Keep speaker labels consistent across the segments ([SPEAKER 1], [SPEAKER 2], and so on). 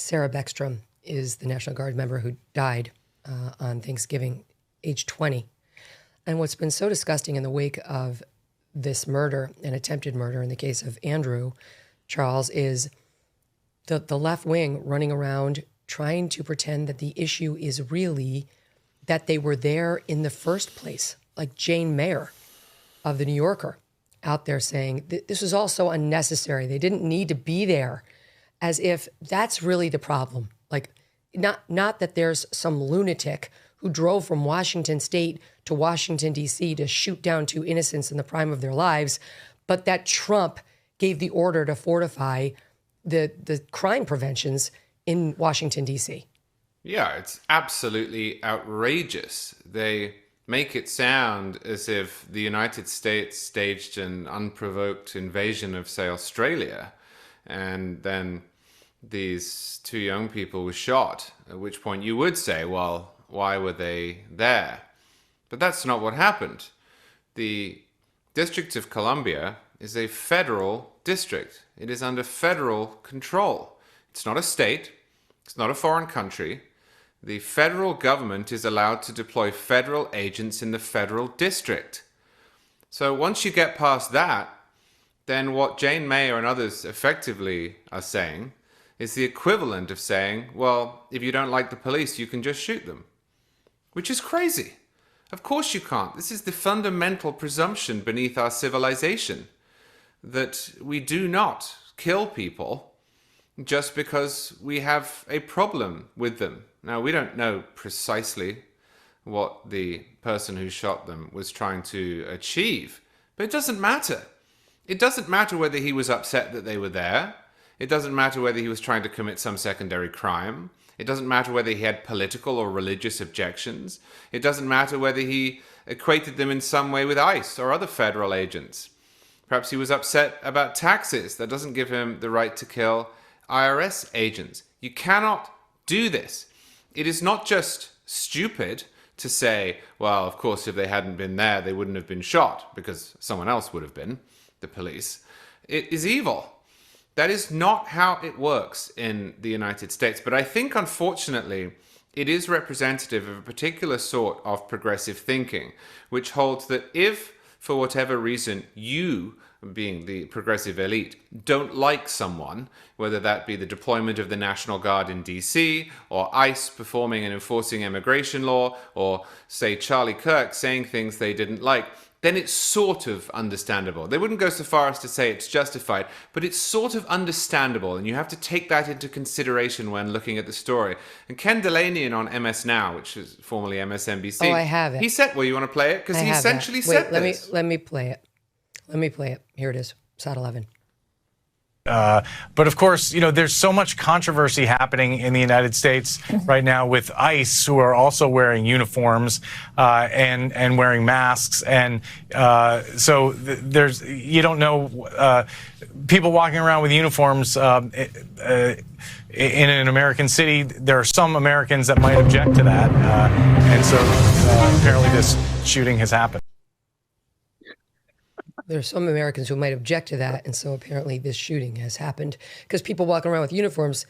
[SPEAKER 1] Sarah Beckstrom is the National Guard member who died on Thanksgiving, age 20. And what's been so disgusting in the wake of this murder and attempted murder in the case of Andrew Charles is the left wing running around trying to pretend that the issue is really that they were there in the first place, like Jane Mayer of The New Yorker out there saying this was all so unnecessary. They didn't need to be there, as if that's really the problem. Like, not that there's some lunatic who drove from Washington State to Washington, D.C. to shoot down two innocents in the prime of their lives, but that Trump gave the order to fortify the crime preventions in Washington, D.C.
[SPEAKER 2] Yeah, it's absolutely outrageous. They make it sound as if the United States staged an unprovoked invasion of, say, Australia, and then these two young people were shot, at which point you would say, well, why were they there? But that's not what happened. The District of Columbia is a federal district. It is under federal control. It's not a state. It's not a foreign country. The federal government is allowed to deploy federal agents in the federal district. So once you get past that, then what Jane Mayer and others effectively are saying is the equivalent of saying, well, if you don't like the police, you can just shoot them. Which is crazy. Of course you can't. This is the fundamental presumption beneath our civilization, that we do not kill people just because we have a problem with them. Now, we don't know precisely what the person who shot them was trying to achieve, but it doesn't matter. It doesn't matter whether he was upset that they were there. It doesn't matter whether he was trying to commit some secondary crime. It doesn't matter whether he had political or religious objections. It doesn't matter whether he equated them in some way with ICE or other federal agents. Perhaps he was upset about taxes. That doesn't give him the right to kill IRS agents. You cannot do this. It is not just stupid to say, well, of course, if they hadn't been there, they wouldn't have been shot because someone else would have been, the police. It is evil. That is not how it works in the United States. But I think, unfortunately, it is representative of a particular sort of progressive thinking, which holds that if, for whatever reason, you, being the progressive elite, don't like someone, whether that be the deployment of the National Guard in DC, or ICE performing and enforcing immigration law, or, say, Charlie Kirk saying things they didn't like, then it's sort of understandable. They wouldn't go so far as to say it's justified, but it's sort of understandable, and you have to take that into consideration when looking at the story. And Ken Delaney on MS Now, which is formerly MSNBC.
[SPEAKER 1] Oh, I have it.
[SPEAKER 2] He said, well, you want to play it? Because he essentially said this.
[SPEAKER 1] Let me play it. Let me play it. Here it is. Sat 11.
[SPEAKER 3] But of course, there's so much controversy happening in the United States right now with ICE, who are also wearing uniforms and wearing masks, and so there's you don't know people walking around with uniforms in an American city. There are some Americans that might object to that, and so apparently this shooting has happened.
[SPEAKER 1] There's some Americans who might object to that, and so apparently this shooting has happened because people walking around with uniforms,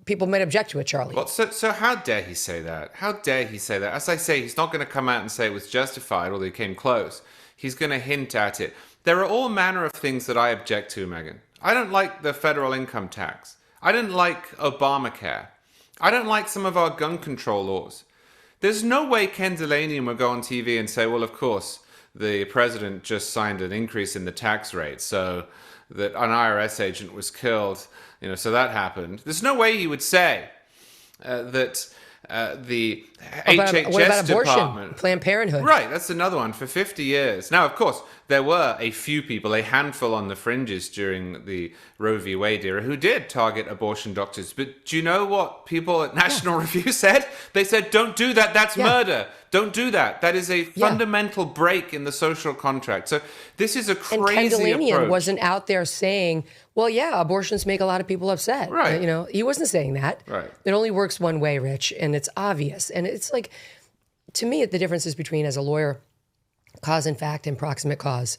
[SPEAKER 1] people might object to it, Charlie.
[SPEAKER 2] Well, so how dare he say that? How dare he say that? As I say, he's not going to come out and say it was justified or they came close. He's going to hint at it. There are all manner of things that I object to, Megyn. I don't like the federal income tax. I don't like Obamacare. I don't like some of our gun control laws. There's no way Ken Delaney will go on TV and say, well, of course, the president just signed an increase in the tax rate so that an IRS agent was killed, so that happened. There's no way he would say that the HHS
[SPEAKER 1] what about abortion?
[SPEAKER 2] department...
[SPEAKER 1] Planned Parenthood.
[SPEAKER 2] Right, that's another one for 50 years. Now, of course, there were a few people, a handful on the fringes during the Roe v. Wade era who did target abortion doctors. But do you know what people at National Review said? They said, don't do that, that's murder. Don't do that. That is a fundamental break in the social contract. So this is a crazy approach.
[SPEAKER 1] And Ken Delaney wasn't out there saying, well, yeah, abortions make a lot of people upset.
[SPEAKER 2] Right.
[SPEAKER 1] He wasn't saying that.
[SPEAKER 2] Right.
[SPEAKER 1] It only works one way, Rich, and it's obvious. And it's like, to me, the difference is between, as a lawyer, cause and fact and proximate cause.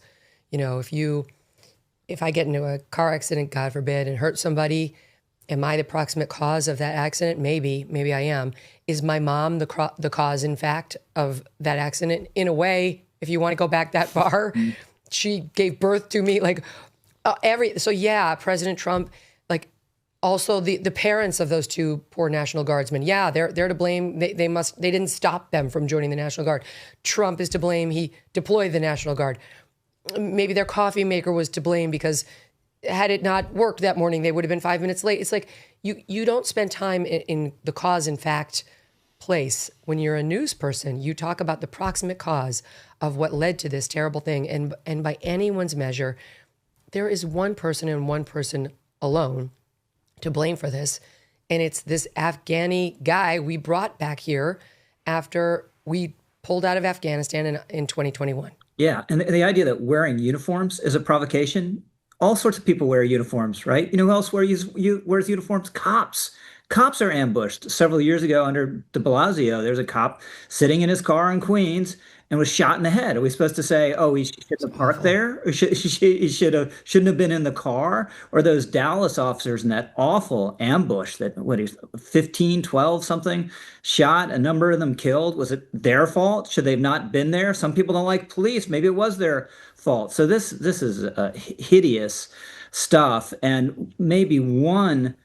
[SPEAKER 1] If I get into a car accident, God forbid, and hurt somebody, Am I the proximate cause of that accident? Maybe I am. Is my mom the cause, in fact, of that accident? In a way, if you want to go back that far, she gave birth to me. Like so yeah, President Trump, like also the parents of those two poor National Guardsmen. Yeah, they're to blame. They didn't stop them from joining the National Guard. Trump is to blame. He deployed the National Guard. Maybe their coffee maker was to blame because had it not worked that morning, they would have been 5 minutes late. It's like you don't spend time in the cause and fact place. When you're a news person, you talk about the proximate cause of what led to this terrible thing. And by anyone's measure, there is one person and one person alone to blame for this. And it's this Afghani guy we brought back here after we pulled out of Afghanistan in 2021.
[SPEAKER 4] Yeah. And the idea that wearing uniforms is a provocation, all sorts of people wear uniforms, right? You know who else wears uniforms? Cops. Cops are ambushed. Several years ago under de Blasio, there's a cop sitting in his car in Queens and was shot in the head. Are we supposed to say, oh, he should have parked there? Or he shouldn't have been in the car? Or those Dallas officers in that awful ambush that, 15, 12 something, shot, a number of them killed. Was it their fault? Should they have not been there? Some people don't like police. Maybe it was their fault. So this is hideous stuff. And maybe one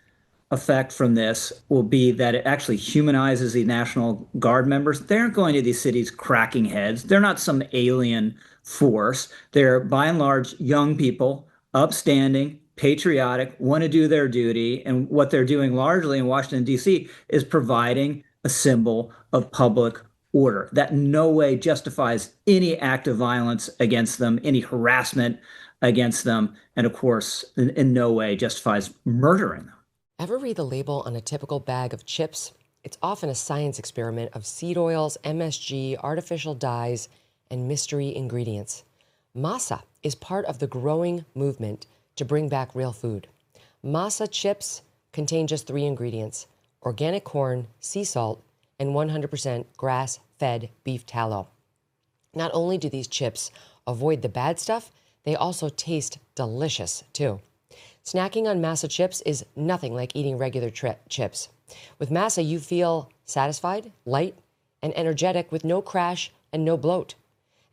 [SPEAKER 4] effect from this will be that it actually humanizes the National Guard members. They aren't going to these cities cracking heads. They're not some alien force. They're by and large young people, upstanding, patriotic, want to do their duty. And what they're doing largely in Washington, D.C. is providing a symbol of public order. That in no way justifies any act of violence against them, any harassment against them, and of course, in no way justifies murdering them.
[SPEAKER 1] Ever read the label on a typical bag of chips? It's often a science experiment of seed oils, MSG, artificial dyes, and mystery ingredients. Masa is part of the growing movement to bring back real food. Masa chips contain just 3 ingredients: organic corn, sea salt, and 100% grass-fed beef tallow. Not only do these chips avoid the bad stuff, they also taste delicious too. Snacking on Masa chips is nothing like eating regular chips. With Masa, you feel satisfied, light, and energetic with no crash and no bloat.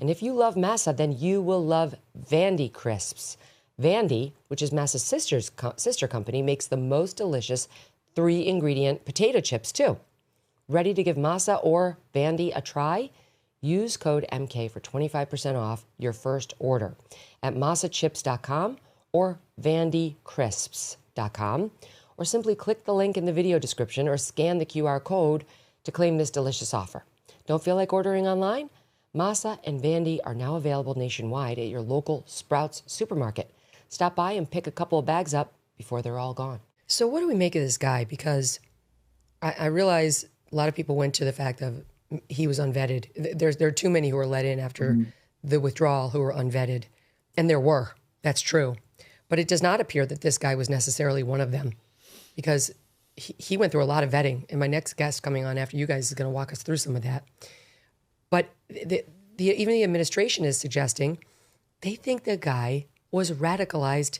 [SPEAKER 1] And if you love Masa, then you will love Vandy Crisps. Vandy, which is Masa's sister company, makes the most delicious 3-ingredient potato chips too. Ready to give Masa or Vandy a try? Use code MK for 25% off your first order at masachips.com or vandycrisps.com, or simply click the link in the video description or scan the QR code to claim this delicious offer. Don't feel like ordering online? Masa and Vandy are now available nationwide at your local Sprouts supermarket. Stop by and pick a couple of bags up before they're all gone. So what do we make of this guy? Because I realize a lot of people went to the fact of he was unvetted. There are too many who were let in after the withdrawal who were unvetted. And there were. That's true. But it does not appear that this guy was necessarily one of them, because he went through a lot of vetting. And my next guest coming on after you guys is going to walk us through some of that. But even the administration is suggesting they think the guy was radicalized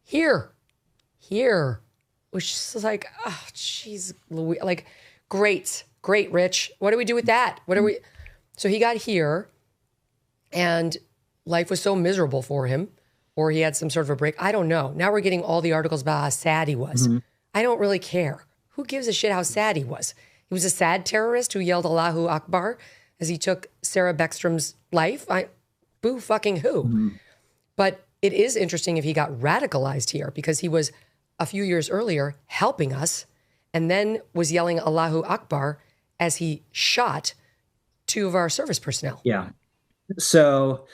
[SPEAKER 1] here, which is like, oh, jeez, like, great, Rich. What do we do with that? So he got here and life was so miserable for him, or he had some sort of a break. I don't know. Now we're getting all the articles about how sad he was. I don't really care. Who gives a shit how sad he was? He was a sad terrorist who yelled Allahu Akbar as he took Sarah Beckstrom's life. Boo fucking who? But it is interesting if he got radicalized here, because he was a few years earlier helping us and then was yelling Allahu Akbar as he shot 2 of our service personnel.
[SPEAKER 4] Yeah. So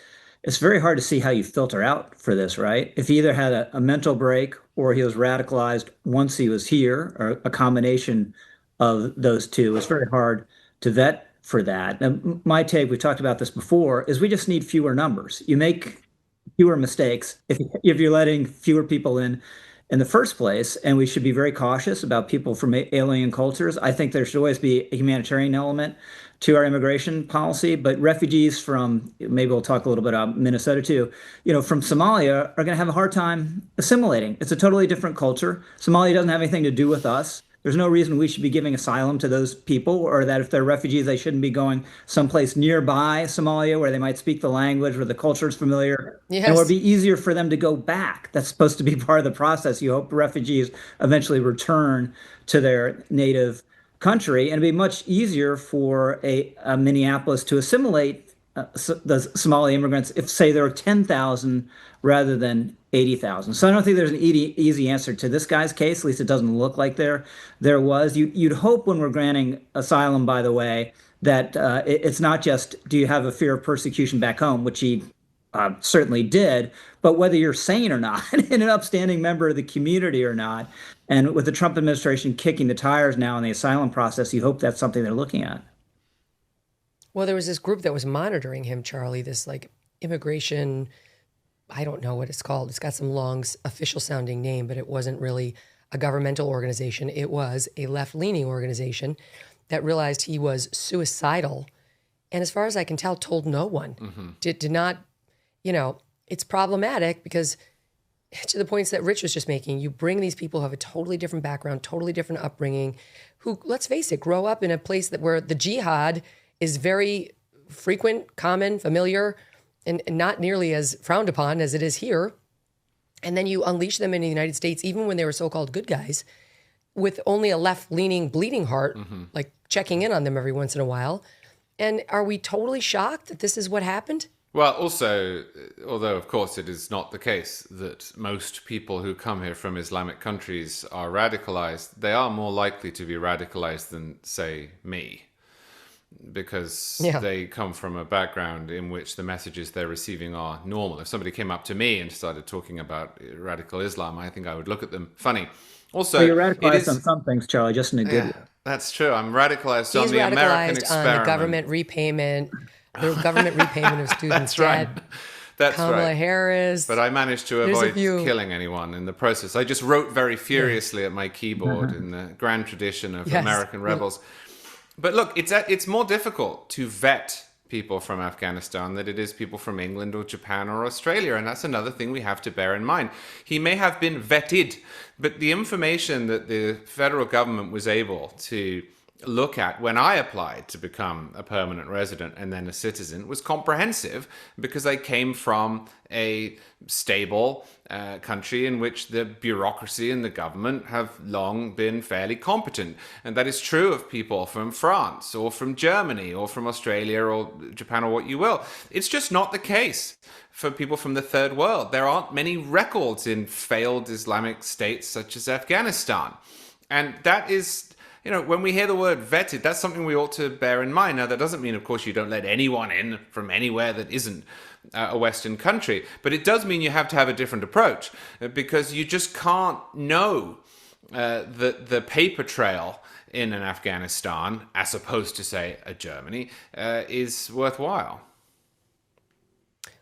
[SPEAKER 4] it's very hard to see how you filter out for this, right? If he either had a mental break or he was radicalized once he was here, or a combination of those two, it's very hard to vet for that. And my take, we talked about this before, is we just need fewer numbers. You make fewer mistakes if you're letting fewer people in in the first place, and we should be very cautious about people from alien cultures. I think there should always be a humanitarian element to our immigration policy, but refugees from, maybe we'll talk a little bit about Minnesota too, from Somalia are going to have a hard time assimilating. It's a totally different culture. Somalia doesn't have anything to do with us. There's no reason we should be giving asylum to those people, or that if they're refugees, they shouldn't be going someplace nearby Somalia where they might speak the language, where the culture is familiar.
[SPEAKER 1] Yes.
[SPEAKER 4] And it would be easier for them to go back. That's supposed to be part of the process. You hope refugees eventually return to their native country, and it'd be much easier for a Minneapolis to assimilate the Somali immigrants if, say, there are 10,000 rather than 80,000. So I don't think there's an easy answer to this guy's case. At least it doesn't look like there was. You'd hope when we're granting asylum, by the way, that it's not just, do you have a fear of persecution back home, which he certainly did, but whether you're sane or not, and an upstanding member of the community or not. And with the Trump administration kicking the tires now in the asylum process, you hope that's something they're looking at.
[SPEAKER 1] Well, there was this group that was monitoring him, Charlie, this like immigration, I don't know what it's called. It's got some long official sounding name, but it wasn't really a governmental organization. It was a left-leaning organization that realized he was suicidal. And as far as I can tell, told no one. Did not, it's problematic because to the points that Rich was just making, you bring these people who have a totally different background, totally different upbringing, who, let's face it, grow up in a place where the jihad is very frequent, common, familiar, and not nearly as frowned upon as it is here. And then you unleash them in the United States, even when they were so-called good guys, with only a left-leaning bleeding heart, like checking in on them every once in a while. And are we totally shocked that this is what happened?
[SPEAKER 2] Well, also, although of course it is not the case that most people who come here from Islamic countries are radicalized, they are more likely to be radicalized than, say, me. Because they come from a background in which the messages they're receiving are normal. If somebody came up to me and started talking about radical Islam, I think I would look at them funny. Also,
[SPEAKER 4] you're radicalized on some things, Charlie, just in a good way.
[SPEAKER 2] That's true. I'm radicalized on the
[SPEAKER 1] radicalized
[SPEAKER 2] American experiment.
[SPEAKER 1] on the government repayment of students'
[SPEAKER 2] That's right.
[SPEAKER 1] debt.
[SPEAKER 2] That's
[SPEAKER 1] Kamala
[SPEAKER 2] right.
[SPEAKER 1] Harris.
[SPEAKER 2] But I managed to avoid killing anyone in the process. I just wrote very furiously at my keyboard in the grand tradition of American rebels. But look, it's more difficult to vet people from Afghanistan than it is people from England or Japan or Australia. And that's another thing we have to bear in mind. He may have been vetted, but the information that the federal government was able to look at when I applied to become a permanent resident and then a citizen was comprehensive, because I came from a stable country in which the bureaucracy and the government have long been fairly competent. And that is true of people from France or from Germany or from Australia or Japan or what you will. It's just not the case for people from the third world. There aren't many records in failed Islamic states such as Afghanistan. And that is, when we hear the word vetted, that's something we ought to bear in mind. Now, that doesn't mean, of course, you don't let anyone in from anywhere that isn't a Western country. But it does mean you have to have a different approach, because you just can't know the paper trail in an Afghanistan, as opposed to, say, a Germany, is worthwhile.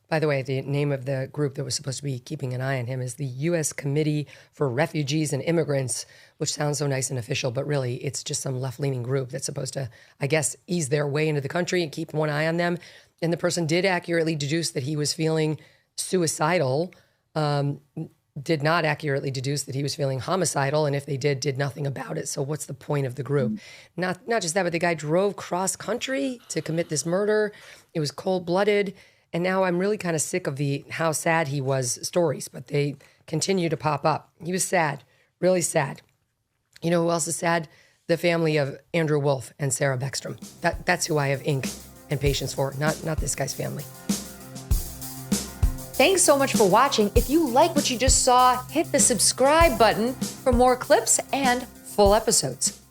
[SPEAKER 1] By the way, the name of the group that was supposed to be keeping an eye on him is the U.S. Committee for Refugees and Immigrants, which sounds so nice and official, but really it's just some left-leaning group that's supposed to, I guess, ease their way into the country and keep one eye on them. And the person did accurately deduce that he was feeling suicidal, did not accurately deduce that he was feeling homicidal, and if they did nothing about it. So what's the point of the group? Not just that, but the guy drove cross-country to commit this murder. It was cold-blooded. And now I'm really kind of sick of the how sad he was stories, but they continue to pop up. He was sad, really sad. You know who else is sad? The family of Andrew Wolf and Sarah Beckstrom. That's who I have ink and patience for, not this guy's family.
[SPEAKER 5] Thanks so much for watching. If you like what you just saw, hit the subscribe button for more clips and full episodes.